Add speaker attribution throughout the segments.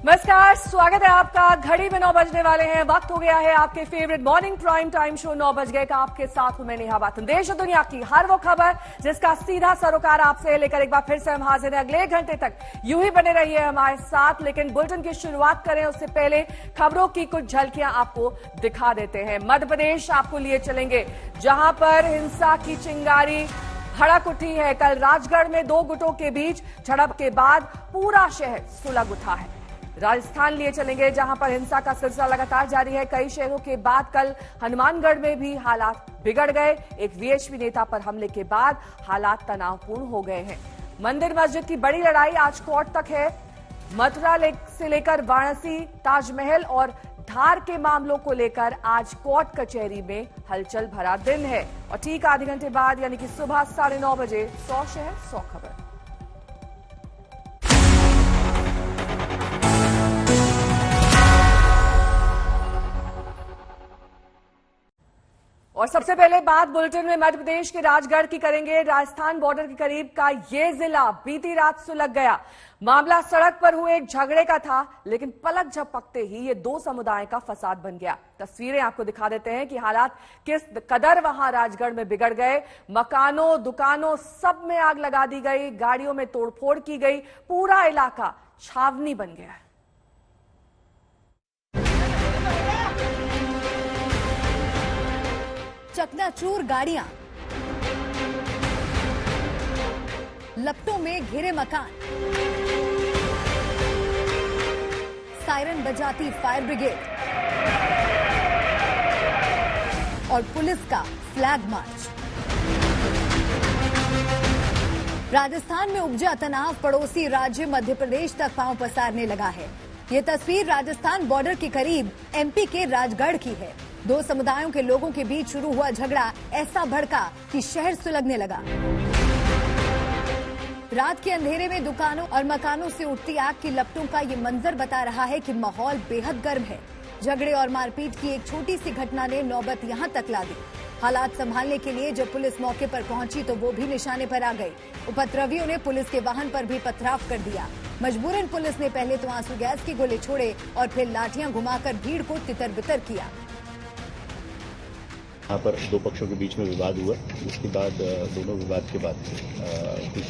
Speaker 1: नमस्कार, स्वागत है आपका। घड़ी में 9 बजने वाले हैं। वक्त हो गया है आपके favourite morning prime time show 9 बज गए का। आपके साथ हूं मैं नेहा बातन। देश और दुनिया की हर वो खबर जिसका सीधा सरोकार आपसे लेकर एक बार फिर से हम हाजिर हैं। अगले घंटे तक यूं ही बने रहिए हमारे साथ। लेकिन बुलेटिन की शुरुआत करें उससे पहले खबरों की कुछ झलकियां आपको दिखा देते हैं। मध्य प्रदेश आपको लिए चलेंगे, जहां पर हिंसा की चिंगारी भड़क उठी है। कल राजगढ़ में 2 गुटों के बीच झड़प के बाद पूरा शहर सुलग उठा है। राजस्थान लिए चलेंगे, जहां पर हिंसा का सिलसिला लगातार जारी है। कई शहरों के बाद कल हनुमानगढ़ में भी हालात बिगड़ गए। एक वीएचपी नेता पर हमले के बाद हालात तनावपूर्ण हो गए हैं। मंदिर मस्जिद की बड़ी लड़ाई आज कोर्ट तक है। मथुरा से लेकर वाराणसी, ताजमहल और धार के मामलों को लेकर आज कोर्ट कचहरी में हलचल भरा दिन है। और ठीक आधे घंटे बाद यानी कि सुबह 9:30 बजे 100 शहर 100 खबर। और सबसे पहले बात बुलेटिन में मध्य प्रदेश के राजगढ़ की करेंगे। राजस्थान बॉर्डर के करीब का ये जिला बीती रात सुलग गया। मामला सड़क पर हुए एक झगड़े का था, लेकिन पलक झपकते ही ये 2 समुदाय का फसाद बन गया। तस्वीरें आपको दिखा देते हैं कि हालात किस कदर वहां राजगढ़ में बिगड़ गए। मकानों, दुकानों सब में आग लगा दी गई, गाड़ियों में तोड़फोड़ की गई। पूरा इलाका छावनी बन गया।
Speaker 2: चकनाचूर गाड़ियां, लपटों में घिरे मकान, सायरन बजाती फायर ब्रिगेड और पुलिस का फ्लैग मार्च। राजस्थान में उपजा तनाव पड़ोसी राज्य मध्य प्रदेश तक पांव पसारने लगा है। ये तस्वीर राजस्थान बॉर्डर के करीब एमपी के राजगढ़ की है। 2 समुदायों के लोगों के बीच शुरू हुआ झगड़ा ऐसा भड़का कि शहर सुलगने लगा। रात के अंधेरे में दुकानों और मकानों से उठती आग की लपटों का ये मंजर बता रहा है कि माहौल बेहद गर्म है। झगड़े और मारपीट की एक छोटी सी घटना ने नौबत यहां तक ला दी। हालात संभालने के लिए जब पुलिस मौके पर पहुंची तो वो भी निशाने पर आ गई। उपद्रवियों ने पुलिस के वाहन पर भी पथराव कर दिया। मजबूरन पुलिस ने पहले तो आंसू गैस के गोले छोड़े और फिर लाठियां घुमाकर भीड़ को तितर-बितर किया।
Speaker 3: यहाँ पर 2 पक्षों के बीच में विवाद हुआ। उसके बाद दोनों विवाद के बाद कुछ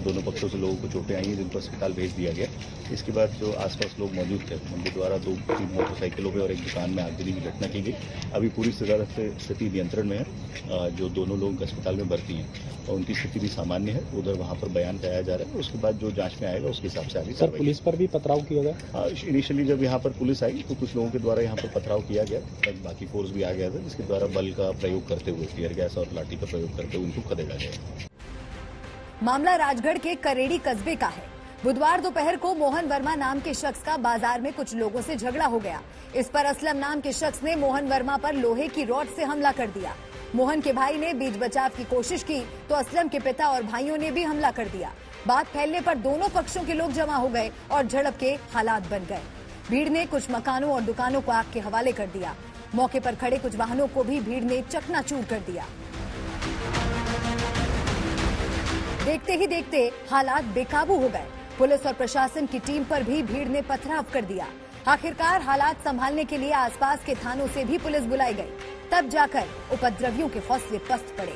Speaker 3: दोनों पक्षों से लोगों को चोटें आई हैं, जिनको अस्पताल भेज दिया गया। इसके बाद जो आसपास लोग मौजूद थे, उनके द्वारा 2-3 मोटरसाइकिलों पे और एक दुकान में आगजनी की घटना की गई। अभी पूरी स्थिति नियंत्रण में है। जो दोनों लोग अस्पताल में भर्ती हैं और उनकी स्थिति भी सामान्य है। उधर वहाँ पर बयान कराया जा रहा है। उसके बाद जो जाँच में आएगा उसके हिसाब से आगे।
Speaker 4: सर, पुलिस पर भी पथराव किया गया?
Speaker 3: इनिशियली जब यहाँ पर पुलिस आई तो कुछ लोगों के द्वारा यहाँ पर पथराव किया गया। बाकी फोर्स भी आ गया था, जिसके द्वारा बल का प्रयोग करते हुए, टीयर गैस और लाठी का प्रयोग करते हुए उनको खदेड़ा गया।
Speaker 2: मामला राजगढ़ के करेड़ी कस्बे का है। बुधवार दोपहर को मोहन वर्मा नाम के शख्स का बाजार में कुछ लोगों से झगड़ा हो गया। इस पर असलम नाम के शख्स ने मोहन वर्मा पर लोहे की रॉड से हमला कर दिया। मोहन के भाई ने बीच बचाव की कोशिश की तो असलम के पिता और भाइयों ने भी हमला कर दिया। बात फैलने पर दोनों पक्षों के लोग जमा हो गए और झड़प के हालात बन गए। भीड़ ने कुछ मकानों और दुकानों को आग के हवाले कर दिया। मौके पर खड़े कुछ वाहनों को भी भीड़ ने चकनाचूर कर दिया। देखते ही देखते हालात बेकाबू हो गए। पुलिस और प्रशासन की टीम पर भी भीड़ ने पथराव कर दिया। आखिरकार हालात संभालने के लिए आसपास के थानों से भी पुलिस बुलाई गई। तब जाकर उपद्रवियों के हौसले पस्त पड़े।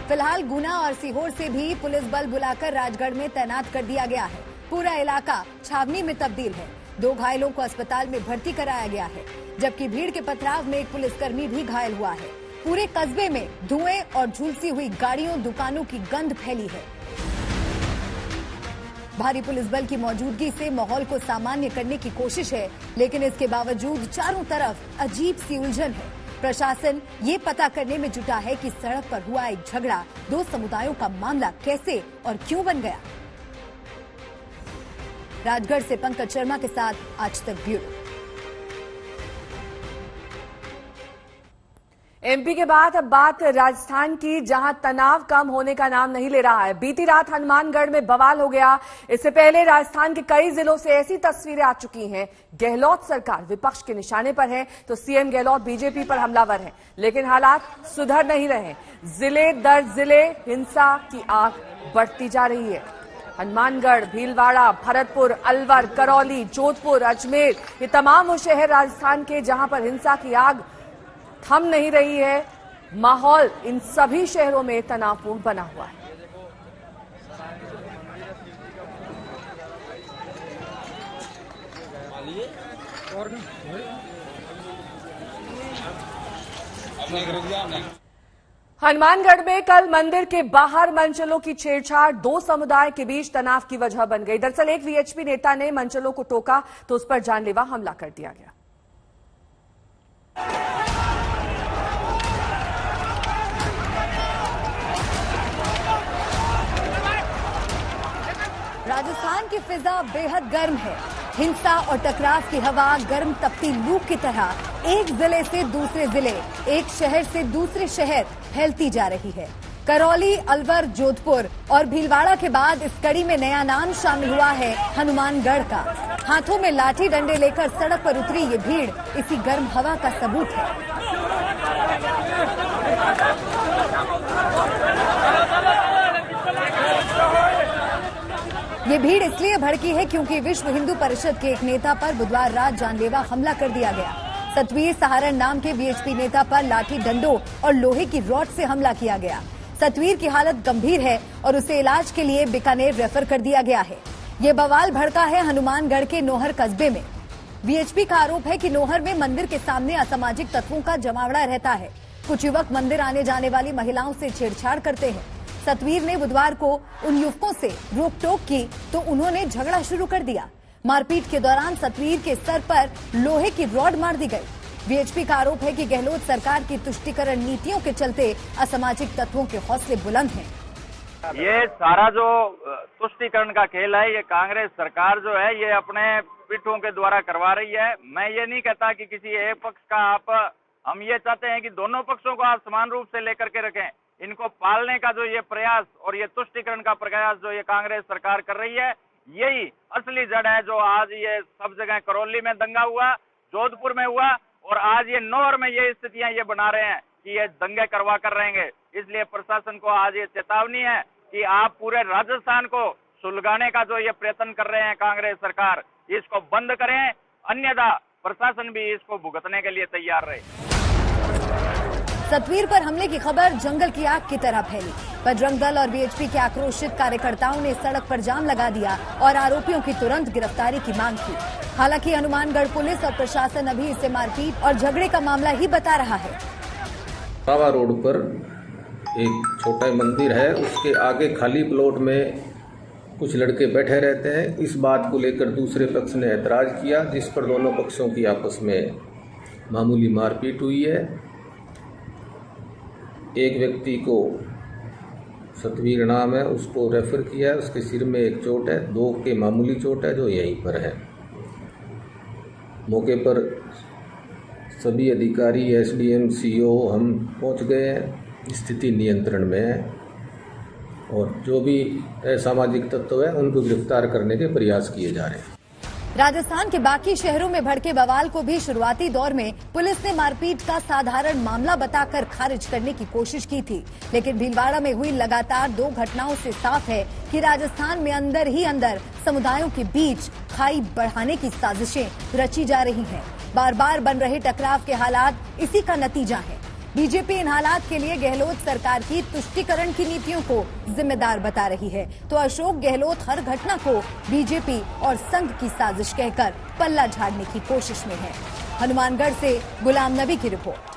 Speaker 2: फिलहाल गुना और सीहोर से भी पुलिस बल बुलाकर राजगढ़ में तैनात कर दिया गया है। पूरा इलाका छावनी में तब्दील है। 2 घायलों को अस्पताल में भर्ती कराया गया है, जबकि भीड़ के पथराव में एक पुलिसकर्मी भी घायल हुआ है। पूरे कस्बे में धुएं और झुलसी हुई गाड़ियों, दुकानों की गंध फैली है। भारी पुलिस बल की मौजूदगी से माहौल को सामान्य करने की कोशिश है, लेकिन इसके बावजूद चारों तरफ अजीब सी उलझन है। प्रशासन ये पता करने में जुटा है कि सड़क पर हुआ एक झगड़ा 2 समुदायों का मामला कैसे और क्यों बन गया। राजगढ़ से पंकज शर्मा के साथ आज तक ब्यूरो।
Speaker 1: एमपी के बाद अब बात राजस्थान की, जहां तनाव कम होने का नाम नहीं ले रहा है। बीती रात हनुमानगढ़ में बवाल हो गया। इससे पहले राजस्थान के कई जिलों से ऐसी तस्वीरें आ चुकी हैं। गहलोत सरकार विपक्ष के निशाने पर है तो सीएम गहलोत बीजेपी पर हमलावर हैं, लेकिन हालात सुधर नहीं रहे। जिले दर जिले हिंसा की आग बढ़ती जा रही है। हनुमानगढ़, भीलवाड़ा, भरतपुर, अलवर, करौली, जोधपुर, अजमेर, ये तमाम वो शहर राजस्थान के जहां पर हिंसा की आग थम नहीं रही है। माहौल इन सभी शहरों में तनावपूर्ण बना हुआ है। हनुमानगढ़ में कल मंदिर के बाहर मंचलों की छेड़छाड़ दो समुदाय के बीच तनाव की वजह बन गई। दरअसल एक वीएचपी नेता ने मंचलों को टोका तो उस पर जानलेवा हमला कर दिया गया।
Speaker 2: राजस्थान की फिजा बेहद गर्म है। हिंसा और टकराव की हवा गर्म तपती लू की तरह एक जिले से दूसरे जिले, एक शहर से दूसरे शहर फैलती जा रही है। करौली, अलवर, जोधपुर और भीलवाड़ा के बाद इस कड़ी में नया नाम शामिल हुआ है हनुमानगढ़ का। हाथों में लाठी डंडे लेकर सड़क पर उतरी ये भीड़ इसी गर्म हवा का सबूत है। ये भीड़ इसलिए भड़की है क्योंकि विश्व हिंदू परिषद के एक नेता पर बुधवार रात जानलेवा हमला कर दिया गया। सतवीर सहारण नाम के वीएचपी नेता पर लाठी डंडों और लोहे की रॉड से हमला किया गया। सतवीर की हालत गंभीर है और उसे इलाज के लिए बीकानेर रेफर कर दिया गया है। ये बवाल भड़का है हनुमानगढ़ के नोहर कस्बे में। वीएचपी का आरोप है कि नोहर में मंदिर के सामने असामाजिक तत्वों का जमावड़ा रहता है। कुछ युवक मंदिर आने जाने वाली महिलाओं से छेड़छाड़ करते हैं। सतवीर ने बुधवार को उन युवकों से रोक टोक की तो उन्होंने झगड़ा शुरू कर दिया। मारपीट के दौरान सतवीर के सर पर लोहे की रॉड मार दी गई। वीएचपी का आरोप है कि गहलोत सरकार की तुष्टीकरण नीतियों के चलते असामाजिक तत्वों के हौसले बुलंद हैं।
Speaker 5: ये सारा जो तुष्टीकरण का खेल है, ये कांग्रेस सरकार जो है ये अपने पीठों के द्वारा करवा रही है। मैं ये नहीं कहता कि किसी एक पक्ष का हम ये चाहते हैं कि दोनों पक्षों को आप समान रूप से लेकर के रखें। इनको पालने का जो ये प्रयास और ये तुष्टीकरण का प्रयास जो ये कांग्रेस सरकार कर रही है, यही असली जड़ है जो आज ये सब जगह करौली में दंगा हुआ, जोधपुर में हुआ और आज ये नोहर में ये स्थितियां ये बना रहे हैं कि ये दंगे करवा कर रहेंगे। इसलिए प्रशासन को आज ये चेतावनी है कि आप पूरे राजस्थान को सुलगाने का जो ये प्रयत्न कर रहे हैं कांग्रेस सरकार, इसको बंद करें, अन्यथा प्रशासन भी इसको भुगतने के लिए तैयार रहे।
Speaker 2: सतवीर पर हमले की खबर जंगल की आग की तरह फैली। बजरंग दल और वीएचपी के आक्रोशित कार्यकर्ताओं ने सड़क पर जाम लगा दिया और आरोपियों की तुरंत गिरफ्तारी की मांग की। हालांकि हनुमानगढ़ पुलिस और प्रशासन अभी इसे मारपीट और झगड़े का मामला ही बता रहा है।
Speaker 6: रावा रोड पर एक छोटा मंदिर है, उसके आगे खाली प्लॉट में कुछ लड़के बैठे रहते हैं। इस बात को लेकर दूसरे पक्ष ने ऐतराज किया, जिस पर दोनों पक्षों की आपस में मामूली मारपीट हुई है। एक व्यक्ति को सतवीर नाम है, उसको रेफर किया है, उसके सिर में एक चोट है, दो के मामूली चोट है जो यहीं पर है। मौके पर सभी अधिकारी, एसडीएम, सीओ हम पहुंच गए हैं। स्थिति नियंत्रण में है और जो भी असामाजिक तत्व है उनको गिरफ्तार करने के प्रयास किए जा रहे हैं।
Speaker 2: राजस्थान के बाकी शहरों में भड़के बवाल को भी शुरुआती दौर में पुलिस ने मारपीट का साधारण मामला बताकर खारिज करने की कोशिश की थी, लेकिन भीलवाड़ा में हुई लगातार दो घटनाओं से साफ है कि राजस्थान में अंदर ही अंदर समुदायों के बीच खाई बढ़ाने की साजिशें रची जा रही हैं। बार बार बन रहे टकराव के हालात इसी का नतीजा है। बीजेपी इन हालात के लिए गहलोत सरकार की तुष्टीकरण की नीतियों को जिम्मेदार बता रही है, तो अशोक गहलोत हर घटना को बीजेपी और संघ की साजिश कहकर पल्ला झाड़ने की कोशिश में है। हनुमानगढ़ से गुलाम नबी की रिपोर्ट।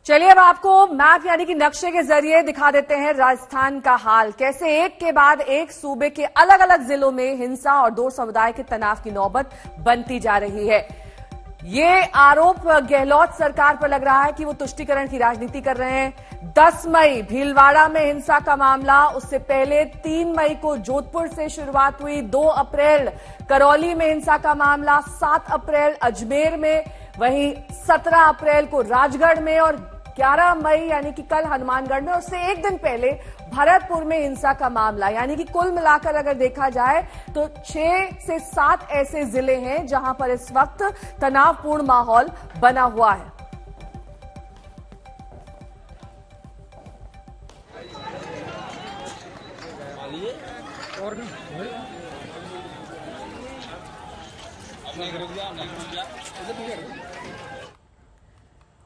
Speaker 1: चलिए अब आपको मैप यानी कि नक्शे के जरिए दिखा देते हैं राजस्थान का हाल, कैसे एक के बाद एक सूबे के अलग अलग जिलों में हिंसा और दो समुदाय के तनाव की नौबत बनती जा रही है। ये आरोप गहलोत सरकार पर लग रहा है कि वो तुष्टीकरण की राजनीति कर रहे हैं। 10 मई भीलवाड़ा में हिंसा का मामला, उससे पहले 3 मई को जोधपुर से शुरुआत हुई, 2 अप्रैल करौली में हिंसा का मामला, 7 अप्रैल अजमेर में, वहीं 17 अप्रैल को राजगढ़ में और 11 मई यानी कि कल हनुमानगढ़ में, उससे एक दिन पहले भरतपुर में हिंसा का मामला। यानी कि कुल मिलाकर अगर देखा जाए तो 6 से 7 ऐसे जिले हैं जहां पर इस वक्त तनावपूर्ण माहौल बना हुआ है।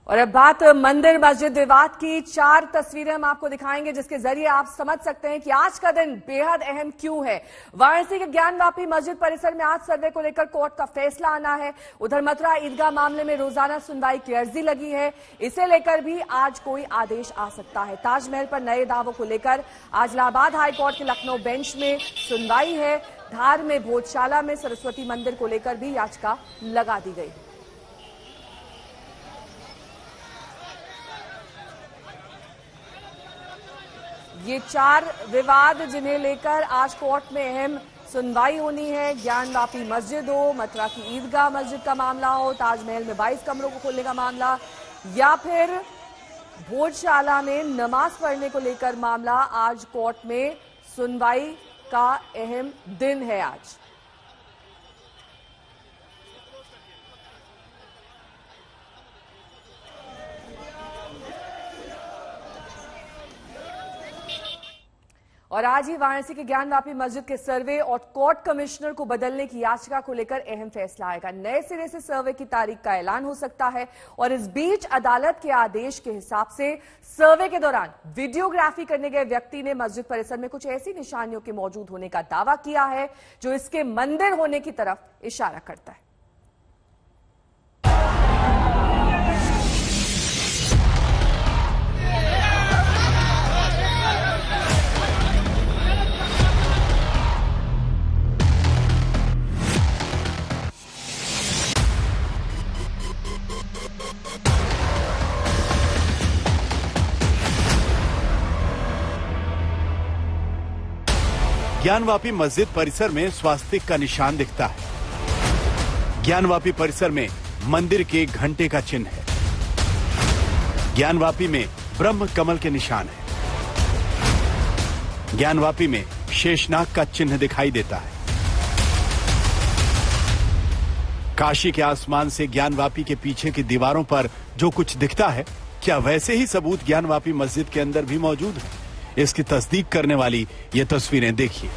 Speaker 1: और अब बात मंदिर मस्जिद विवाद की। 4 तस्वीरें हम आपको दिखाएंगे जिसके जरिए आप समझ सकते हैं कि आज का दिन बेहद अहम क्यों है। वाराणसी के ज्ञानवापी मस्जिद परिसर में आज सर्वे को लेकर कोर्ट का फैसला आना है। उधर मथुरा ईदगाह मामले में रोजाना सुनवाई की अर्जी लगी है, इसे लेकर भी आज कोई आदेश आ सकता है। ताजमहल पर नए दावों को लेकर आज इलाहाबाद हाईकोर्ट के लखनऊ बेंच में सुनवाई है। धार में भोजशाला में सरस्वती मंदिर को लेकर भी याचिका लगा दी गई। ये 4 विवाद जिन्हें लेकर आज कोर्ट में अहम सुनवाई होनी है। ज्ञानवापी मस्जिद हो, मथुरा की ईदगाह मस्जिद का मामला हो, ताजमहल में 22 कमरों को खोलने का मामला, या फिर भोजशाला में नमाज पढ़ने को लेकर मामला, आज कोर्ट में सुनवाई का अहम दिन है आज। और आज ही वाराणसी के ज्ञानवापी मस्जिद के सर्वे और कोर्ट कमिश्नर को बदलने की याचिका को लेकर अहम फैसला आएगा। नए सिरे से सर्वे की तारीख का ऐलान हो सकता है और इस बीच अदालत के आदेश के हिसाब से सर्वे के दौरान वीडियोग्राफी करने गए व्यक्ति ने मस्जिद परिसर में कुछ ऐसी निशानियों के मौजूद होने का दावा किया है जो इसके मंदिर होने की तरफ इशारा करता है।
Speaker 7: ज्ञानवापी मस्जिद परिसर में स्वास्तिक का निशान दिखता है। ज्ञानवापी परिसर में मंदिर के घंटे का चिन्ह है। ज्ञानवापी में ब्रह्म कमल के निशान है। ज्ञानवापी में शेषनाग का चिन्ह दिखाई देता है। काशी के आसमान से ज्ञानवापी के पीछे की दीवारों पर जो कुछ दिखता है, क्या वैसे ही सबूत ज्ञानवापी मस्जिद के अंदर भी मौजूद है? इसकी तस्दीक करने वाली ये तस्वीरें देखिए।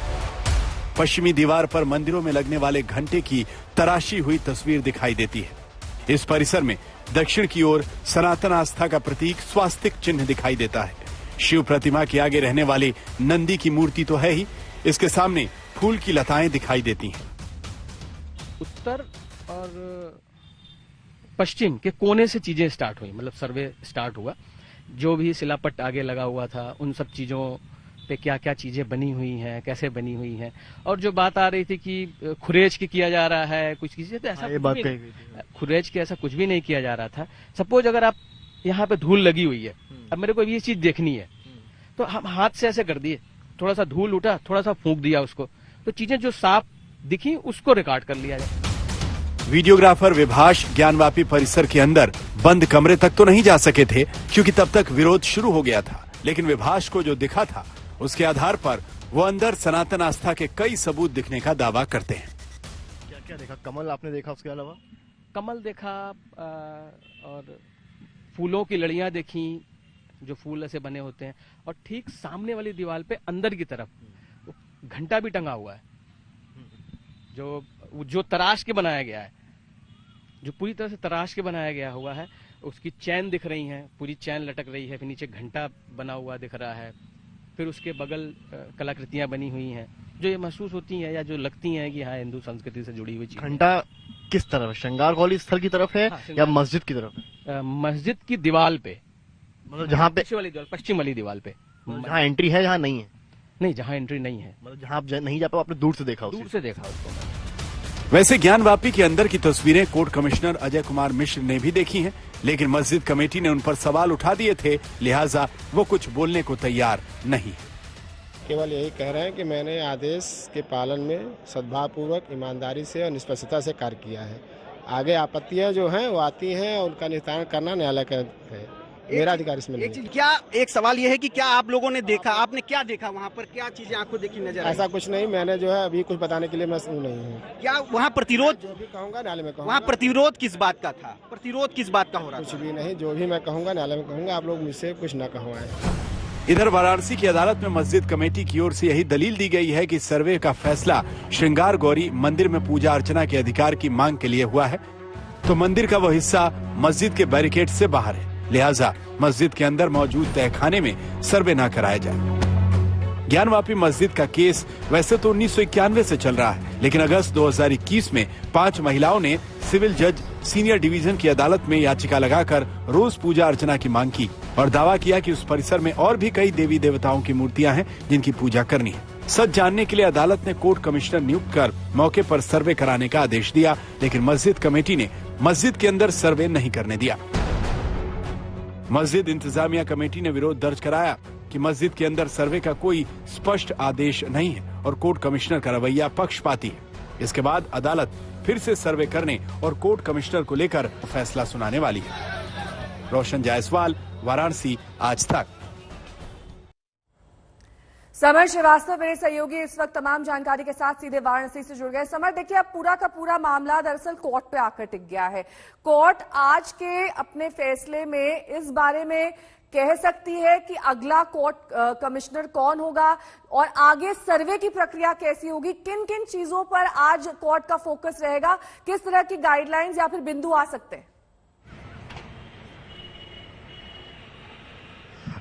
Speaker 7: पश्चिमी दीवार पर मंदिरों में लगने वाले घंटे की तराशी हुई तस्वीर दिखाई देती है। इस परिसर में दक्षिण की ओर सनातन आस्था का प्रतीक स्वास्तिक चिन्ह दिखाई देता है। शिव प्रतिमा के आगे रहने वाली नंदी की मूर्ति तो है ही, इसके सामने फूल की लताएं दिखाई देती हैं।
Speaker 8: उत्तर और पश्चिम के कोने से चीजें स्टार्ट हुई, मतलब सर्वे स्टार्ट हुआ। जो भी शिलापट्ट आगे लगा हुआ था, उन सब चीजों पे क्या क्या चीजें बनी हुई हैं, कैसे बनी हुई हैं, और जो बात आ रही थी कि खुरेज की किया जा रहा है कुछ चीजें, तो ऐसा खुरेज के ऐसा कुछ भी नहीं किया जा रहा था। सपोज अगर आप यहाँ पे धूल लगी हुई है, अब मेरे को ये चीज देखनी है, तो हम हाथ से ऐसे कर दिए, थोड़ा सा धूल उठा, थोड़ा सा फूंक दिया उसको, तो चीजें जो साफ दिखी उसको रिकॉर्ड कर लिया जाए।
Speaker 7: वीडियोग्राफर विभाष ज्ञानवापी परिसर के अंदर बंद कमरे तक तो नहीं जा सके थे क्योंकि तब तक विरोध शुरू हो गया था, लेकिन विभाष को जो दिखा था उसके आधार पर वो अंदर सनातन आस्था के कई सबूत दिखने का दावा करते हैं।
Speaker 9: क्या क्या देखा? कमल आपने देखा, उसके अलावा?
Speaker 8: कमल देखा और फूलों की लड़ियां देखी, जो फूल ऐसे बने होते हैं, और ठीक सामने वाली दीवार पे अंदर की तरफ घंटा भी टंगा हुआ है, जो तराश के बनाया गया है, जो पूरी तरह से तराश के बनाया गया हुआ है। उसकी चैन दिख रही है, पूरी चैन लटक रही है, फिर नीचे घंटा बना हुआ दिख रहा है, फिर उसके बगल कलाकृतियां बनी हुई हैं जो ये महसूस होती हैं या जो लगती हैं कि हाँ हिंदू संस्कृति से जुड़ी हुई चीज।
Speaker 9: घंटा किस तरफ? श्रृंगार कौली स्थल की तरफ है या मस्जिद की तरफ है?
Speaker 8: मस्जिद की दीवार पे,
Speaker 9: मतलब जहाँ पे
Speaker 8: पश्चिम वाली दीवार पे,
Speaker 9: जहाँ एंट्री है, जहाँ नहीं है?
Speaker 8: नहीं, जहाँ एंट्री नहीं है,
Speaker 9: मतलब जहाँ आप नहीं जा पाओ, आपने दूर से देखा?
Speaker 8: दूर से देखा उसको।
Speaker 7: वैसे ज्ञानवापी के अंदर की तस्वीरें कोर्ट कमिश्नर अजय कुमार मिश्र ने भी देखी हैं, लेकिन मस्जिद कमेटी ने उन पर सवाल उठा दिए थे, लिहाजा वो कुछ बोलने को तैयार नहीं।
Speaker 10: केवल यही कह रहे हैं कि मैंने आदेश के पालन में सद्भावपूर्वक, ईमानदारी से और निष्पक्षता से कार्य किया है। आगे आपत्तियां जो हैं वो आती हैं, उनका निस्तारण करना न्यायालय का है, मेरा अधिकार इसमें नहीं।
Speaker 11: क्या एक सवाल ये है कि क्या आप लोगों ने देखा, आपने क्या देखा वहाँ पर, क्या चीजें आंखों देखी नजर आई?
Speaker 10: ऐसा कुछ नहीं, मैंने जो है अभी कुछ बताने के लिए मैं नहीं हूँ।
Speaker 11: क्या वहाँ प्रतिरोध,
Speaker 10: जो भी कहूँगा न्यायालय में कहूँगा।
Speaker 11: वहाँ प्रतिरोध किस बात का था? प्रतिरोध किस बात का हो रहा?
Speaker 10: कुछ भी नहीं, जो भी मैं कहूँगा न्यायालय में कहूँगा, आप लोग मुझसे कुछ न कहवाएं।
Speaker 7: इधर वाराणसी की अदालत में मस्जिद कमेटी की ओर से यही दलील दी गई है कि सर्वे का फैसला श्रृंगार गौरी मंदिर में पूजा अर्चना के अधिकार की मांग के लिए हुआ है, तो मंदिर का वह हिस्सा मस्जिद के बैरिकेड से बाहर है, लिहाजा मस्जिद के अंदर मौजूद तहखाने में सर्वे न कराया जाए। ज्ञानवापी मस्जिद का केस वैसे तो 1991 से चल रहा है, लेकिन अगस्त 2021 में 5 महिलाओं ने सिविल जज सीनियर डिवीजन की अदालत में याचिका लगाकर रोज पूजा अर्चना की मांग की और दावा किया कि उस परिसर में और भी कई देवी देवताओं की मूर्तियां हैं जिनकी पूजा करनी है। सच जानने के लिए अदालत ने कोर्ट कमिश्नर नियुक्त कर मौके पर सर्वे कराने का आदेश दिया, लेकिन मस्जिद कमेटी ने मस्जिद के अंदर सर्वे नहीं करने दिया। मस्जिद इंतजामिया कमेटी ने विरोध दर्ज कराया कि मस्जिद के अंदर सर्वे का कोई स्पष्ट आदेश नहीं है और कोर्ट कमिश्नर का रवैया पक्षपाती है। इसके बाद अदालत फिर से सर्वे करने और कोर्ट कमिश्नर को लेकर फैसला सुनाने वाली है। रोशन जायसवाल, वाराणसी, आज तक।
Speaker 1: समर श्रीवास्तव मेरे सहयोगी इस वक्त तमाम जानकारी के साथ सीधे वाराणसी से जुड़ गए। समर, देखिए अब पूरा का पूरा मामला दरअसल कोर्ट पे आकर टिक गया है। कोर्ट आज के अपने फैसले में इस बारे में कह सकती है कि अगला कोर्ट कमिश्नर कौन होगा और आगे सर्वे की प्रक्रिया कैसी होगी, किन किन चीजों पर आज कोर्ट का फोकस रहेगा, किस तरह की गाइडलाइंस या फिर बिंदु आ सकते हैं?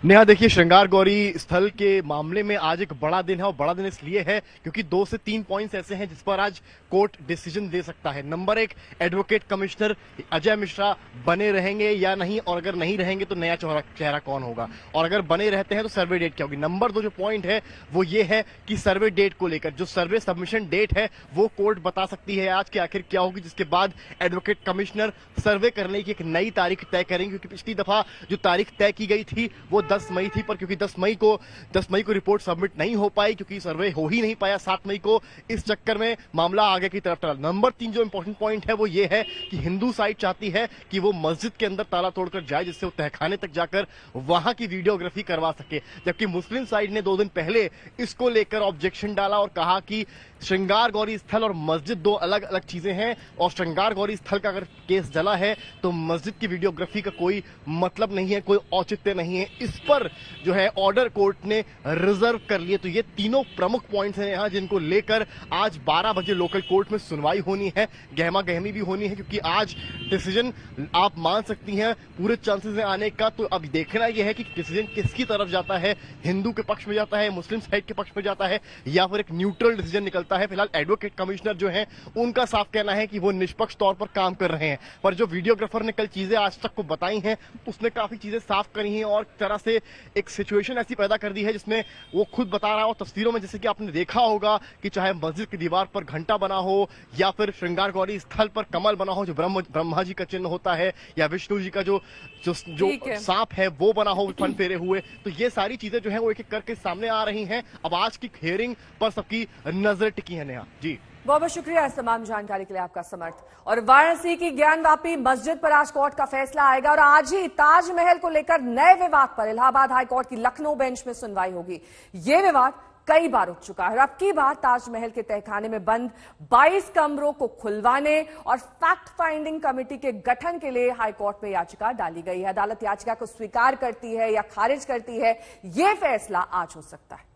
Speaker 9: नेहा, देखिए, श्रृंगार गौरी स्थल के मामले में आज एक बड़ा दिन है और बड़ा दिन इसलिए है क्योंकि 2 से 3 पॉइंट्स ऐसे हैं जिस पर आज कोर्ट डिसीजन दे सकता है। Number 1, advocate commissioner Ajay Mishra बने रहेंगे या नहीं, और अगर नहीं रहेंगे तो नया चेहरा कौन होगा, और अगर बने रहते हैं तो सर्वे डेट क्या होगी। नंबर 2 जो पॉइंट है वो ये है कि सर्वे डेट को लेकर जो सर्वे सबमिशन डेट है वो कोर्ट बता सकती है आज के आखिर क्या होगी, जिसके बाद एडवोकेट कमिश्नर सर्वे करने की एक नई तारीख तय करेंगे। क्योंकि पिछली दफा जो तारीख तय की गई थी वो 10 मई थी, पर क्योंकि 10 मई को रिपोर्ट सबमिट नहीं हो पाई, क्योंकि सर्वे हो ही नहीं पाया 7 मई को, इस चक्कर में मामला आगे की तरफ टला। नंबर 3 जो इंपॉर्टेंट पॉइंट है वो ये है कि हिंदू साइड चाहती है कि वो मस्जिद के अंदर ताला तोड़कर जाए, जिससे वो तहखाने तक जाकर वहां की वीडियोग्राफी करवा सके, जबकि मुस्लिम साइड ने 2 दिन पहले इसको लेकर ऑब्जेक्शन डाला और कहा कि श्रृंगार गौरी स्थल और मस्जिद 2 अलग अलग चीजें हैं, और श्रृंगार गौरी स्थल का अगर केस जला है तो मस्जिद की वीडियोग्राफी का कोई मतलब नहीं है, कोई औचित्य नहीं है। इस पर जो है ऑर्डर कोर्ट ने रिजर्व कर लिए। तो ये तीनों प्रमुख पॉइंट्स हैं यहाँ जिनको लेकर आज 12 बजे लोकल कोर्ट में सुनवाई होनी है, गहमा गहमी भी होनी है, क्योंकि आज डिसीजन आप मान सकती हैं पूरे चांसेस हैं आने का। तो अब देखना यह है कि डिसीजन किसकी तरफ जाता है, हिंदू के पक्ष में जाता है, मुस्लिम साइड के पक्ष में जाता है, या फिर एक न्यूट्रल डिसीजन निकलता है। फिलहाल एडवोकेट कमिश्नर जो हैं उनका साफ कहना है कि वो निष्पक्ष तौर पर काम कर रहे हैं, पर जो वीडियोग्राफर ने कल चीजें आज तक को बताई हैं उसने काफी चीजें साफ करी हैं और तरह से एक सिचुएशन ऐसी पैदा कर दी है जिसमें वो खुद बता रहा हो तस्वीरों में, जैसे कि आपने देखा होगा कि चाहे मस्जिद की दीवार पर घंटा बना हो या फिर श्रृंगार गौरी स्थल पर कमल बना हो जो ब्रह्मा जी का चिन्ह होता है, या विष्णु जी का जो सांप है वो बना हो फन फेरे हुए, तो ये सारी चीजें जो है वो एक एक करके सामने आ रही हैं। अब आज की हियरिंग पर सबकी नजर टिकी है। नेहा जी,
Speaker 1: बहुत बहुत शुक्रिया इस तमाम जानकारी के लिए आपका समर्थ। और वाराणसी की ज्ञानवापी मस्जिद पर आज कोर्ट का फैसला आएगा और आज ही ताजमहल को लेकर नए विवाद पर इलाहाबाद हाईकोर्ट की लखनऊ बेंच में सुनवाई होगी। ये विवाद कई बार उठ चुका है और अब की बार ताजमहल के तहखाने में बंद 22 कमरों को खुलवाने और फैक्ट फाइंडिंग कमेटी के गठन के लिए हाईकोर्ट में याचिका डाली गई है। अदालत याचिका को स्वीकार करती है या खारिज करती है, यह फैसला आज हो सकता है।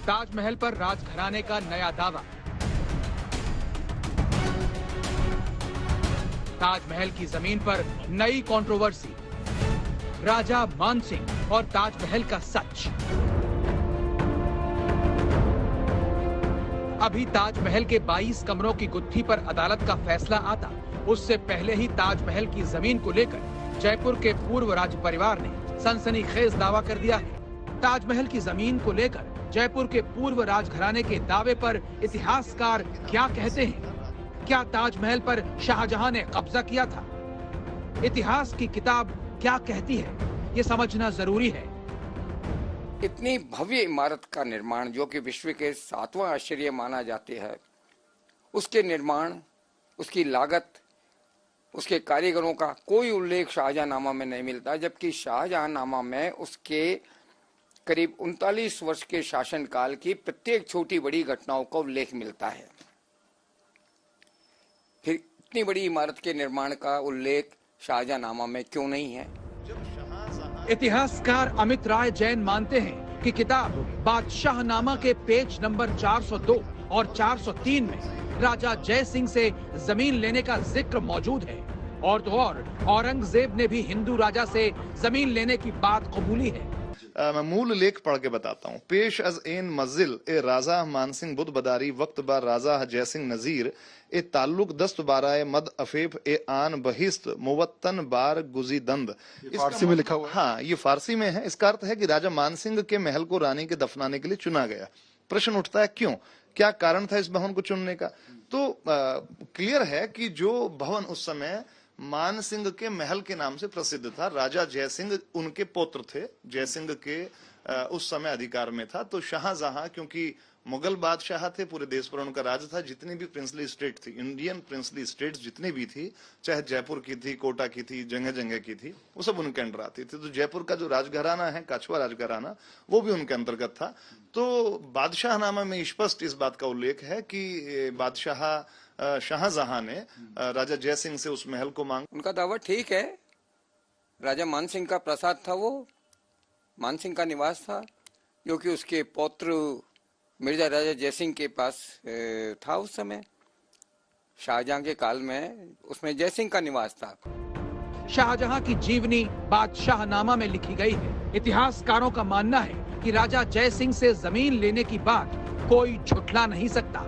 Speaker 12: ताजमहल पर राजघराने का नया दावा। ताजमहल की जमीन पर नई कंट्रोवर्सी, राजा मान सिंह और ताजमहल का सच। अभी ताजमहल के 22 कमरों की गुत्थी पर अदालत का फैसला आता, उससे पहले ही ताजमहल की जमीन को लेकर जयपुर के पूर्व राज परिवार ने सनसनीखेज दावा कर दिया है। ताजमहल की जमीन को लेकर जयपुर के पूर्व राजघराने के दावे पर इतिहासकार क्या कहते हैं? क्या ताजमहल पर शाहजहां ने कब्जा किया था? इतिहास की किताब क्या कहती है, ये समझना जरूरी है।
Speaker 13: इतनी भव्य इमारत का निर्माण जो कि विश्व के 7वां आश्चर्य माना जाते हैं, उसके निर्माण, उसकी लागत, उसके कारीगरों का कोई उल्लेख शाहजहांनामा में नहीं मिलता, जबकि शाहजहांनामा में उसके करीब 39 वर्ष के शासनकाल की प्रत्येक छोटी बड़ी घटनाओं का उल्लेख मिलता है। फिर इतनी बड़ी इमारत के निर्माण का उल्लेख शाहजहांनामा में क्यों नहीं है?
Speaker 12: इतिहासकार अमित राय जैन मानते हैं कि किताब बादशाहनामा के पेज नंबर 402 और 403 में राजा जय सिंह से जमीन लेने का जिक्र मौजूद है, और तो और औरंगजेब ने भी हिंदू राजा से जमीन लेने की बात कबूली है।
Speaker 14: मैं मूल लेख पढ़ के बताता हूँ। पेश अज एन मजिल ए राजा मानसिंह बुद्ध बदारी वक्त बार राजा जयसिंह नजीर ए ताल्लुक दस्त बाराए मद अफेफ ए आन बहिस्त मुवत्तन बार गुजी दंद।
Speaker 15: फारसी में लिखा हुआ है।
Speaker 14: हाँ, ये फारसी में है। इसका अर्थ है कि राजा मानसिंह के महल को रानी के दफनाने के लिए चुना गया। प्रश्न उठता है क्यों, क्या कारण था इस भवन को चुनने का? तो क्लियर है कि जो भवन उस समय मान सिंह के महल के नाम से प्रसिद्ध था, राजा जयसिंह उनके पुत्र थे, जयसिंह के उस समय अधिकार में था। तो शाहजहां क्योंकि मुगल बादशाह थे, पूरे देश पर उनका राज था, जितनी भी प्रिंसली स्टेट थी, इंडियन प्रिंसली स्टेट्स जितनी भी थी, चाहे जयपुर की थी, कोटा की थी, जगह जगह की थी, वो सब उनके अंडर आती थी। तो जयपुर का जो राजघराना है, काछवा राजघराना, वो भी उनके अंतर्गत था। तो बादशाहनामा में स्पष्ट इस बात का उल्लेख है कि शाहजहां ने राजा जयसिंह से उस महल को मांगा।
Speaker 13: उनका दावा ठीक है, राजा मानसिंह का प्रसाद था, वो मानसिंह का निवास था, क्योंकि उसके पौत्र मिर्जा राजा जयसिंह के पास था उस समय। शाहजहां के काल में उसमें जयसिंह का निवास था।
Speaker 12: शाहजहां की जीवनी बादशाहनामा में लिखी गई है। इतिहासकारों का मानना है कि राजा जयसिंह से जमीन लेने की बात कोई झुठला नहीं सकता।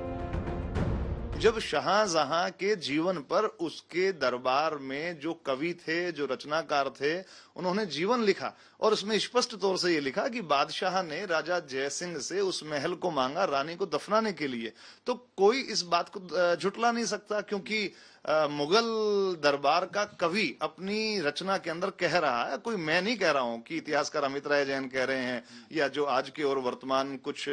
Speaker 14: जब शाहजहां के जीवन पर उसके दरबार में जो कवि थे, जो रचनाकार थे, उन्होंने जीवन लिखा और उसमें स्पष्ट तौर से ये लिखा कि बादशाह ने राजा जयसिंह से उस महल को मांगा रानी को दफनाने के लिए। तो कोई इस बात को झुटला नहीं सकता, क्योंकि मुगल दरबार का कवि अपनी रचना के अंदर कह रहा है। कोई मैं नहीं कह रहा हूं कि इतिहासकार अमित राय जैन कह रहे हैं या जो आज के और वर्तमान कुछ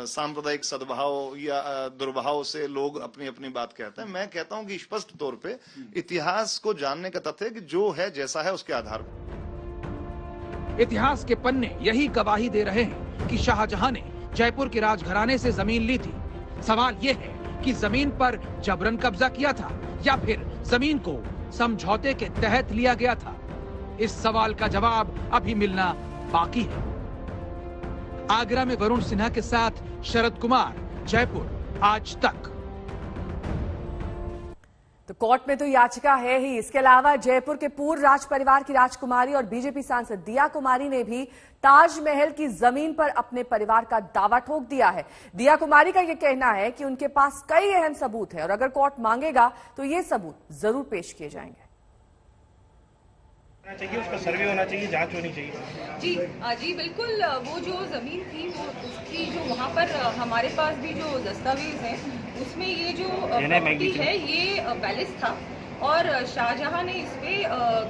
Speaker 14: सांप्रदायिक सद्भाव या दुर्भाव से लोग अपनी अपनी बात कहते हैं। मैं कहता हूं कि स्पष्ट तौर पे इतिहास को जानने का तथ्य है कि जो है जैसा है उसके आधार पर।
Speaker 12: इतिहास के पन्ने यही गवाही दे रहे हैं कि शाहजहां ने जयपुर के राजघराने से जमीन ली थी। सवाल ये है कि जमीन पर जबरन कब्जा किया था या फिर जमीन को समझौते के तहत लिया गया था। इस सवाल का जवाब अभी मिलना बाकी है। आगरा में वरुण सिन्हा के साथ शरद कुमार, जयपुर, आज तक।
Speaker 1: तो कोर्ट में तो याचिका है ही, इसके अलावा जयपुर के पूर्व राज परिवार की राजकुमारी और बीजेपी सांसद दिया कुमारी ने भी ताजमहल की जमीन पर अपने परिवार का दावा ठोक दिया है। दिया कुमारी का यह कहना है कि उनके पास कई अहम सबूत है और अगर कोर्ट मांगेगा तो ये सबूत जरूर पेश किए जाएंगे।
Speaker 4: चाहिए, उसका सर्वे होना चाहिए, जांच होनी चाहिए।
Speaker 16: जी बिल्कुल। वो जो जमीन थी वो उसकी जो वहाँ पर हमारे पास भी जो दस्तावेज हैं उसमें ये जो प्रॉपर्टी है ये पैलेस था और शाहजहां ने इस पे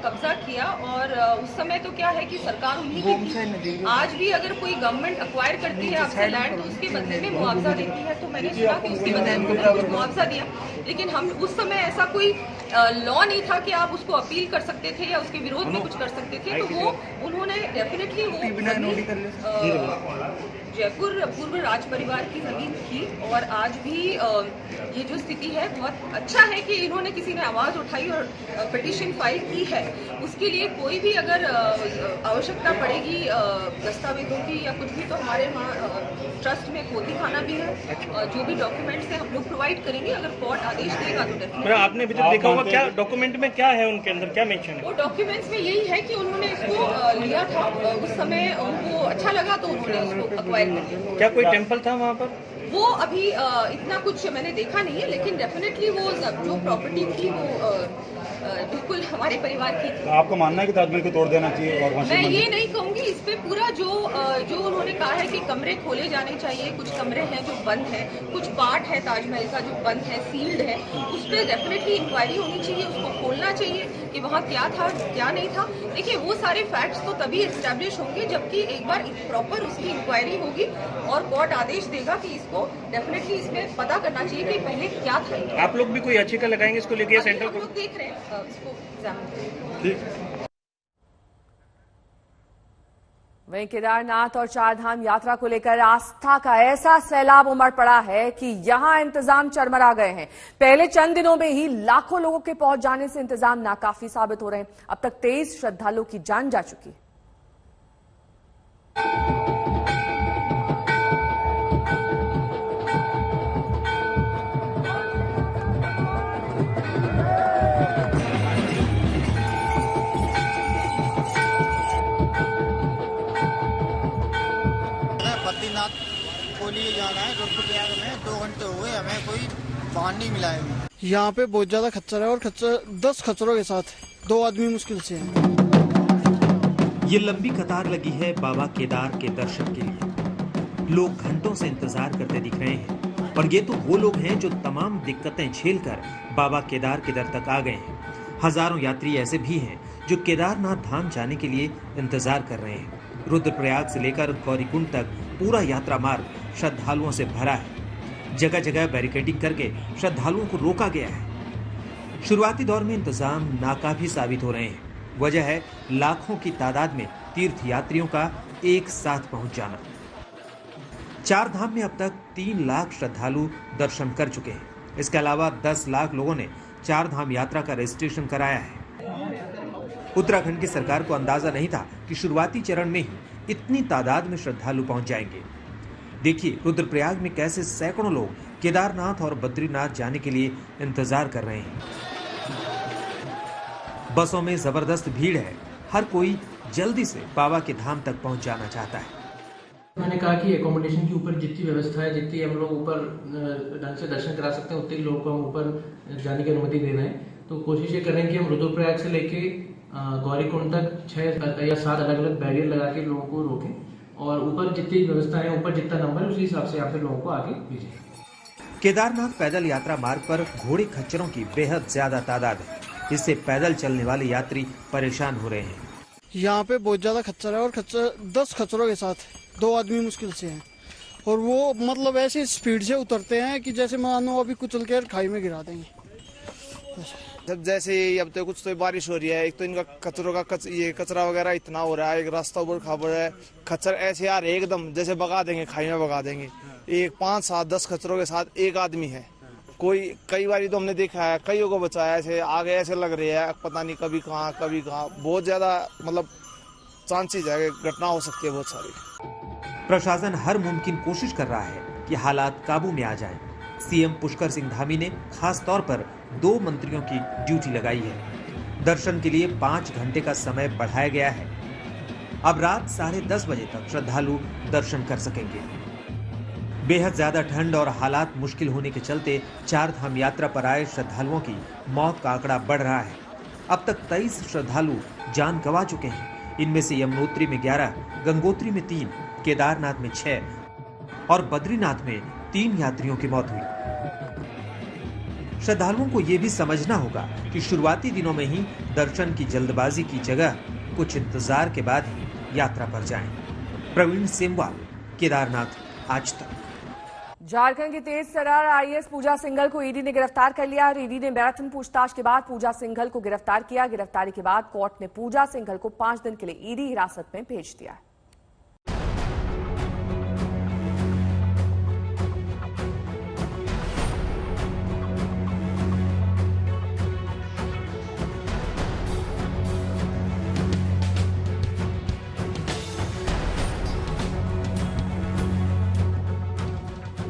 Speaker 16: कब्जा किया। और उस समय तो क्या है कि सरकार उन्हीं की थी। आज भी अगर कोई गवर्नमेंट अक्वायर करती है आपसे लैंड तो उसके बदले में मुआवजा देती है। तो मैंने सुना कि उसके बदले में कुछ मुआवजा दिया, लेकिन हम उस समय ऐसा कोई लॉ नहीं था कि आप उसको अपील कर सकते थे या उसके विरोध में कुछ कर सकते थे। तो वो उन्होंने डेफिनेटली वो जयपुर पूर्व राज परिवार की जमीन थी और आज भी ये जो स्थिति है बहुत अच्छा है कि इन्होंने किसी ने आवाज उठाई और पिटीशन फाइल की है। उसके लिए कोई भी अगर आवश्यकता पड़ेगी दस्तावेजों की या कुछ भी तो हमारे वहाँ ट्रस्ट में कोती खाना भी है। जो भी डॉक्यूमेंट्स है हम लोग प्रोवाइड करेंगे। अगर कोर्ट आदेश देगा तो डेफिनेटली।
Speaker 4: आपने अभी तक देखा होगा क्या डॉक्यूमेंट में क्या है, उनके अंदर क्या मेंशन है?
Speaker 16: वो डॉक्यूमेंट्स में यही है कि उन्होंने इसको लिया था, उस समय उनको अच्छा लगा तो उन्होंने उसको अक्वायर कर लिया।
Speaker 4: क्या कोई टेम्पल था वहाँ पर?
Speaker 16: वो अभी इतना कुछ मैंने देखा नहीं है, लेकिन डेफिनेटली वो जो प्रॉपर्टी थी वो बिल्कुल हमारे परिवार की थी।
Speaker 4: तो आपको मानना है कि ताजमहल को तोड़ देना चाहिए? और
Speaker 16: मैं ये नहीं कहूँगी। इस पे पूरा जो उन्होंने कहा है कि कमरे खोले जाने चाहिए, कुछ कमरे हैं जो बंद हैं, कुछ पार्ट है ताजमहल का जो बंद है, सील्ड है, उस पर डेफिनेटली इंक्वायरी होनी चाहिए, उसको खोलना चाहिए कि वहाँ क्या था क्या नहीं था। देखिए वो सारे फैक्ट्स तो तभी एस्टेब्लिश होंगे जबकि एक बार प्रॉपर उसकी इंक्वायरी होगी और कोर्ट आदेश देगा कि इसको डेफिनेटली इसमें पता करना चाहिए कि पहले क्या था।
Speaker 4: आप लोग भी कोई याचिका लगाएंगे इसको लेके? सेंट्रल
Speaker 16: को देख रहे हैं इसको एग्जामिन।
Speaker 4: ठीक।
Speaker 1: वहीं केदारनाथ और चारधाम यात्रा को लेकर आस्था का ऐसा सैलाब उमड़ पड़ा है कि यहां इंतजाम चरमरा गए हैं। पहले चंद दिनों में ही लाखों लोगों के पहुंच जाने से इंतजाम नाकाफी साबित हो रहे हैं। अब तक 23 श्रद्धालुओं की जान जा चुकी है।
Speaker 15: बद्रीनाथ को लिए जाना है रुद्रप्रयाग में, 2 घंटे हो गए, हमें कोई वाहन नहीं मिला है।
Speaker 17: यहाँ पे बहुत ज्यादा खच्चर है और 10 खच्चरों के साथ 2 आदमी मुश्किल से हैं।
Speaker 18: ये लंबी कतार लगी है बाबा केदार के दर्शन के लिए। लोग घंटों से इंतजार करते दिख रहे हैं और ये तो वो लोग हैं जो तमाम दिक्कतें झेलकर बाबा केदार के दर तक आ गए हैं। हजारों यात्री ऐसे भी हैं जो केदारनाथ धाम जाने के लिए इंतजार कर रहे हैं। रुद्रप्रयाग से लेकर गौरीकुंड तक पूरा यात्रा मार्ग श्रद्धालुओं से भरा है। जगह जगह बैरिकेडिंग करके श्रद्धालुओं को रोका गया है। शुरुआती दौर में इंतजाम नाकाफी साबित हो रहे हैं। वजह है लाखों की तादाद में तीर्थ यात्रियों का एक साथ पहुंच जाना। चार धाम में अब तक 3 लाख श्रद्धालु दर्शन कर चुके हैं। इसके अलावा 10 लाख लोगों ने चार धाम यात्रा का रजिस्ट्रेशन कराया है। उत्तराखंड की सरकार को अंदाजा नहीं था कि शुरुआती चरण में ही इतनी तादाद में श्रद्धालु पहुंच जाएंगे। देखिए रुद्रप्रयाग में कैसे सैकड़ों लोग केदारनाथ और बद्रीनाथ जाने के लिए इंतजार कर रहे हैं। बसों में जबरदस्त भीड़ है। हर कोई जल्दी से बाबा के धाम तक पहुंच जाना चाहता है।
Speaker 19: मैंने कहा कि एकोमोडेशन के ऊपर जितनी व्यवस्था है, जितनी हम लोग ऊपर ढंग से दर्शन करा सकते हैं, उतने लोगों को हम ऊपर जाने की अनुमति दे रहे हैं। तो कोशिश ये करें कि हम रुद्रप्रयाग से लेके गौरीकुंड तक 6 या 7 अलग अलग बैरियर लगा के लोगों को रोकें और ऊपर जितनी व्यवस्था है, ऊपर जितना नंबर है, उसी हिसाब से यहाँ पे लोगों को आगे भेजें।
Speaker 18: केदारनाथ पैदल यात्रा मार्ग पर घोड़े खच्चरों की बेहद ज्यादा तादाद है। इससे पैदल चलने वाले यात्री परेशान हो रहे हैं।
Speaker 17: यहाँ पे बहुत ज्यादा खच्चर है और 10 खच्चरों के साथ 2 आदमी मुश्किल से हैं और वो मतलब ऐसी स्पीड से उतरते हैं कि जैसे मानो अभी कुचल के खाई में गिरा देंगे।
Speaker 20: जब जैसे अब तो कुछ तो बारिश हो रही है, एक तो इनका कचरों का ये कचरा वगैरह इतना हो रहा है, एक रास्ता ऊपर खबर है, खच्चर ऐसे यार एकदम जैसे भगा देंगे, खाई में भगा देंगे। एक 5, 7, 10 खच्चरों के साथ एक आदमी है। कोई कई बार तो हमने देखा है, कईयों को बचाया, ऐसे आगे ऐसे लग रहे हैं, पता नहीं कभी कहाँ बहुत ज्यादा मतलब चांसेस है, घटना हो सकती है बहुत सारी।
Speaker 18: प्रशासन हर मुमकिन कोशिश कर रहा है कि हालात काबू में आ जाएं। सीएम पुष्कर सिंह धामी ने खास तौर पर 2 मंत्रियों की ड्यूटी लगाई है। दर्शन के लिए 5 घंटे का समय बढ़ाया गया है। अब रात 10:30 बजे तक श्रद्धालु दर्शन कर सकेंगे। बेहद ज्यादा ठंड और हालात मुश्किल होने के चलते चार धाम यात्रा पर आए श्रद्धालुओं की मौत का आंकड़ा बढ़ रहा है। अब तक 23 श्रद्धालु जान गंवा चुके हैं। इनमें से यमुनोत्री में 11, गंगोत्री में 3, केदारनाथ में 6 और बद्रीनाथ में 3 यात्रियों की मौत हुई। श्रद्धालुओं को यह भी समझना होगा कि शुरुआती दिनों में ही दर्शन की जल्दबाजी की जगह कुछ इंतजार के बाद ही यात्रा पर जाएं। प्रवीण सेमवाल, केदारनाथ आज तक।
Speaker 1: झारखंड की तेज तर्रार आईएएस पूजा सिंघल को ईडी ने गिरफ्तार कर लिया और ईडी ने मैराथन पूछताछ के बाद पूजा सिंघल को गिरफ्तार किया। गिरफ्तारी के बाद कोर्ट ने पूजा सिंघल को 5 दिन के लिए ईडी हिरासत में भेज दिया है।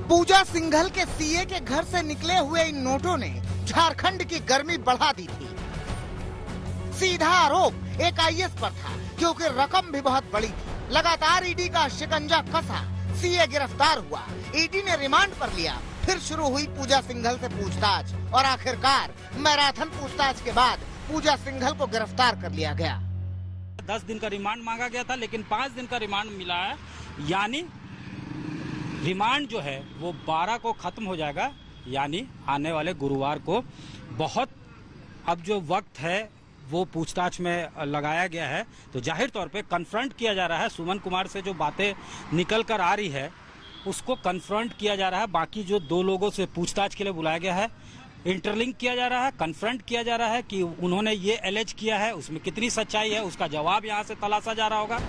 Speaker 15: पूजा सिंघल के सीए के घर से निकले हुए इन नोटों ने झारखंड की गर्मी बढ़ा दी थी। सीधा आरोप एक आईएएस पर था क्योंकि रकम भी बहुत बड़ी थी। लगातार ईडी का शिकंजा कसा, सीए गिरफ्तार हुआ, ईडी ने रिमांड पर लिया। फिर शुरू हुई पूजा सिंघल से पूछताछ और आखिरकार मैराथन पूछताछ के बाद पूजा सिंघल को गिरफ्तार कर लिया गया।
Speaker 21: 10 दिन का रिमांड मांगा गया था, लेकिन 5 दिन का रिमांड मिला है। यानी रिमांड जो है वो 12 को खत्म हो जाएगा, यानी आने वाले गुरुवार को। बहुत अब जो वक्त है वो पूछताछ में लगाया गया है, तो जाहिर तौर पे कन्फ्रंट किया जा रहा है। सुमन कुमार से जो बातें निकल कर आ रही है उसको कन्फ्रंट किया जा रहा है। बाकी जो 2 लोगों से पूछताछ के लिए बुलाया गया है, इंटरलिंक किया जा रहा है, कन्फ्रंट किया जा रहा है कि उन्होंने ये एलेज किया है, उसमें कितनी सच्चाई है, उसका जवाब यहाँ से तलाशा जा रहा होगा।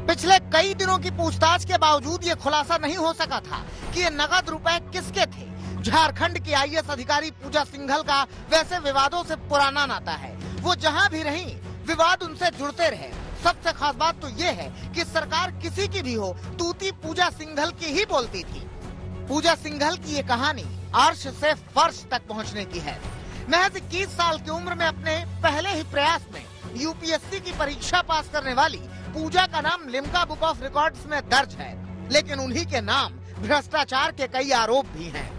Speaker 15: पिछले कई दिनों की पूछताछ के बावजूद ये खुलासा नहीं हो सका था कि ये नगद रुपए किसके थे। झारखंड की आईएएस अधिकारी पूजा सिंघल का वैसे विवादों से पुराना नाता है, वो जहां भी रही विवाद उनसे जुड़ते रहे। सबसे खास बात तो ये है कि सरकार किसी की भी हो, तूती पूजा सिंघल की ही बोलती थी। पूजा सिंघल की ये कहानी अर्श से फर्श तक पहुंचने की है। महज 21 साल की उम्र में अपने पहले ही प्रयास में यूपीएससी की परीक्षा पास करने वाली पूजा का नाम लिम्का बुक ऑफ रिकॉर्ड्स में दर्ज है, लेकिन उन्हीं के नाम भ्रष्टाचार के कई आरोप भी हैं।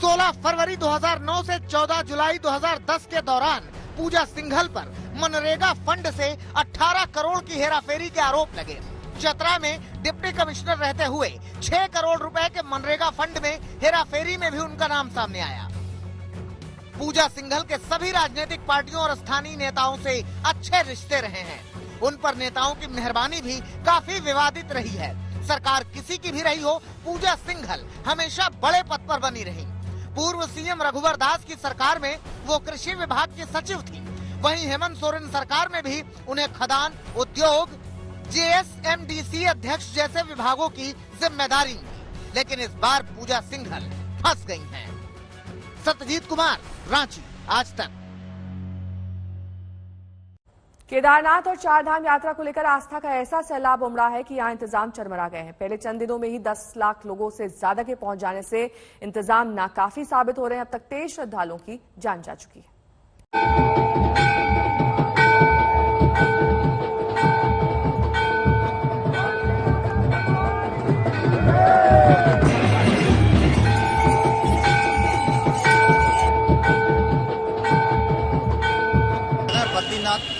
Speaker 15: 16 फरवरी 2009 से 14 जुलाई 2010 के दौरान पूजा सिंघल पर मनरेगा फंड से 18 करोड़ की हेराफेरी के आरोप लगे। चतरा में डिप्टी कमिश्नर रहते हुए 6 करोड़ रुपए के मनरेगा फंड में हेराफेरी में भी उनका नाम सामने आया। पूजा सिंघल के सभी राजनीतिक पार्टियों और स्थानीय नेताओं से अच्छे रिश्ते रहे हैं। उन पर नेताओं की मेहरबानी भी काफी विवादित रही है। सरकार किसी की भी रही हो, पूजा सिंघल हमेशा बड़े पद पर बनी रही। पूर्व सीएम रघुवर दास की सरकार में वो कृषि विभाग की सचिव थी। वहीं हेमंत सोरेन सरकार में भी उन्हें खदान, उद्योग, जेएसएमडीसी अध्यक्ष जैसे विभागों की जिम्मेदारी मिली। लेकिन इस बार पूजा सिंघल फंस गई हैं। सत्यजीत कुमार, रांची, आज तक।
Speaker 1: केदारनाथ और चारधाम यात्रा को लेकर आस्था का ऐसा सैलाब उमड़ा है कि यहाँ इंतजाम चरमरा गए हैं। पहले चंद दिनों में ही 10 लाख लोगों से ज्यादा के पहुंच जाने से इंतजाम नाकाफी साबित हो रहे हैं। अब तक 23 श्रद्धालुओं की जान जा चुकी है।
Speaker 3: बद्रीनाथ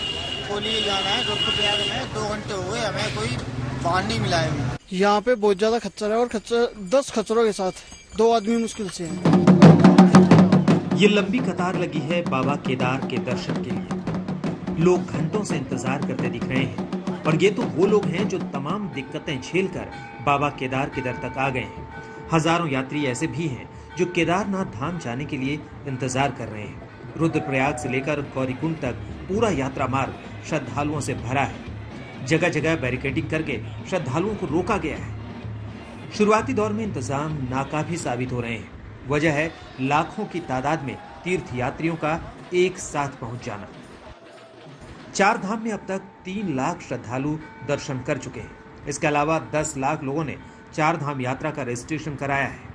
Speaker 3: को लिए जाना है, रुद्रप्रयाग में 2 घंटे हो गए, हमें कोई वाहन नहीं मिला है।
Speaker 17: यहाँ पे बहुत ज्यादा खच्चर है और 10 खच्चरों के साथ 2 आदमी मुश्किल से हैं।
Speaker 18: ये लंबी कतार लगी है बाबा केदार के दर्शन के लिए। लोग घंटों से इंतजार करते दिख रहे हैं और ये तो वो लोग हैं जो तमाम दिक्कतें झेलकर बाबा केदार के दर तक आ गए हैं। हजारों यात्री ऐसे भी हैं जो केदारनाथ धाम जाने के लिए इंतजार कर रहे हैं। रुद्रप्रयाग से लेकर गौरीकुंड तक पूरा यात्रा मार्ग श्रद्धालुओं से भरा है। जगह जगह बैरिकेडिंग करके श्रद्धालुओं को रोका गया है। शुरुआती दौर में इंतजाम नाकाफी साबित हो रहे हैं। वजह है लाखों की तादाद में तीर्थ यात्रियों का एक साथ पहुंच जाना। चार धाम में अब तक 3 लाख श्रद्धालु दर्शन कर चुके हैं। इसके अलावा 10 लाख लोगों ने चार धाम यात्रा का रजिस्ट्रेशन कराया है।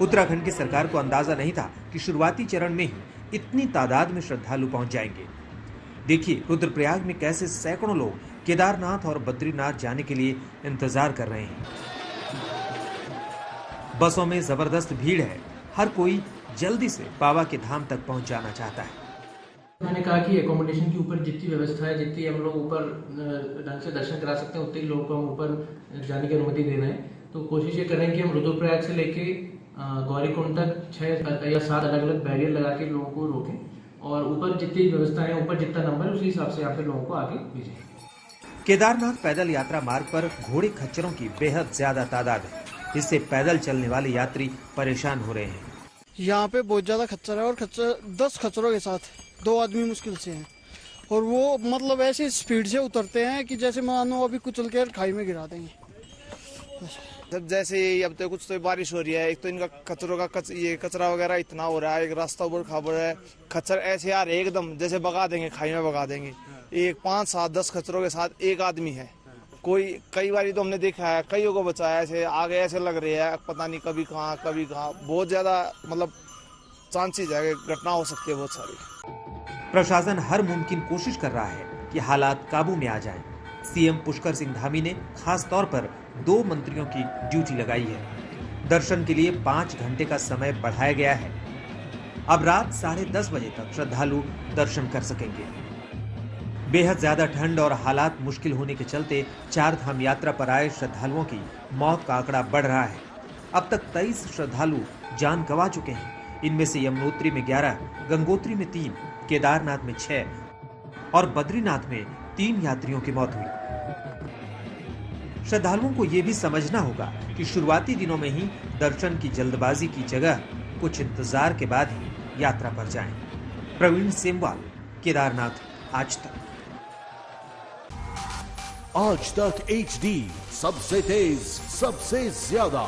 Speaker 18: उत्तराखंड की सरकार को अंदाजा नहीं था कि शुरुआती चरण में ही इतनी तादाद में श्रद्धालु पहुंच जाएंगे। देखिए रुद्रप्रयाग में कैसे सैकड़ों लोग केदारनाथ और बद्रीनाथ जाने के लिए इंतजार कर रहे हैं। बसों में जबरदस्त भीड़ है। हर कोई जल्दी से बाबा के धाम तक पहुंच जाना चाहता है।
Speaker 19: मैंने कहा कि एकोमोडेशन के ऊपर जितनी व्यवस्था है, जितनी हम लोग ऊपर ढंग से दर्शन करा सकते हैं, उतने लोगों को हम ऊपर जाने की अनुमति दे रहे हैं। तो कोशिश ये करें कि हम रुद्रप्रयाग से लेके गौरीकुंड तक 6 या 7 अलग अलग बैरियर लगा के लोगों को रोकें और ऊपर जितनी व्यवस्था है, ऊपर जितना नंबर है, उसी हिसाब से यहाँ पे लोगों को आगे भेजें।
Speaker 18: केदारनाथ पैदल यात्रा मार्ग पर घोड़े खच्चरों की बेहद ज्यादा तादाद है। इससे पैदल चलने वाले यात्री परेशान हो रहे हैं।
Speaker 17: यहाँ पे बहुत ज्यादा खच्चर है और 10 खच्चरों के साथ 2 आदमी मुश्किल से हैं और वो मतलब ऐसी स्पीड से उतरते हैं कि जैसे मानो अभी कुचल के खाई में गिरा देंगे।
Speaker 20: जब जैसे अब तो कुछ तो बारिश हो रही है, एक तो इनका खच्चरों का ये कचरा वगैरह इतना हो रहा है, एक रास्ता ऊपर खाबर है, खच्चर ऐसे यार एकदम जैसे भगा देंगे, खाई में भगा देंगे। एक 5, 7, 10 खच्चरों के साथ एक आदमी है। कोई कई बार तो हमने देखा है, कईयों को बचाया, ऐसे आगे ऐसे लग रहे हैं, पता नहीं कभी कहाँ बहुत ज्यादा मतलब चांसेस है, घटना हो सकती है बहुत सारी।
Speaker 18: प्रशासन हर मुमकिन कोशिश कर रहा है कि हालात काबू में आ जाएं। सीएम पुष्कर सिंह धामी ने खास तौर पर 2 मंत्रियों की ड्यूटी लगाई है। दर्शन के लिए 5 घंटे का समय बढ़ाया गया है। अब रात 10:30 बजे तक श्रद्धालु दर्शन कर सकेंगे। बेहद ज्यादा ठंड और हालात मुश्किल होने के चलते चार धाम यात्रा पर आए श्रद्धालुओं की मौत का आंकड़ा बढ़ रहा है। अब तक 23 श्रद्धालु जान गंवा चुके हैं। इनमें से यमुनोत्री में 11, गंगोत्री में 3, केदारनाथ में 6 और बद्रीनाथ में 3 यात्रियों की मौत हुई। श्रद्धालुओं को यह भी समझना होगा कि शुरुआती दिनों में ही दर्शन की जल्दबाजी की जगह कुछ इंतजार के बाद ही यात्रा पर जाएं। प्रवीण सेमवाल, केदारनाथ, आज तक।
Speaker 5: आज तक HD, सबसे तेज सबसे ज्यादा।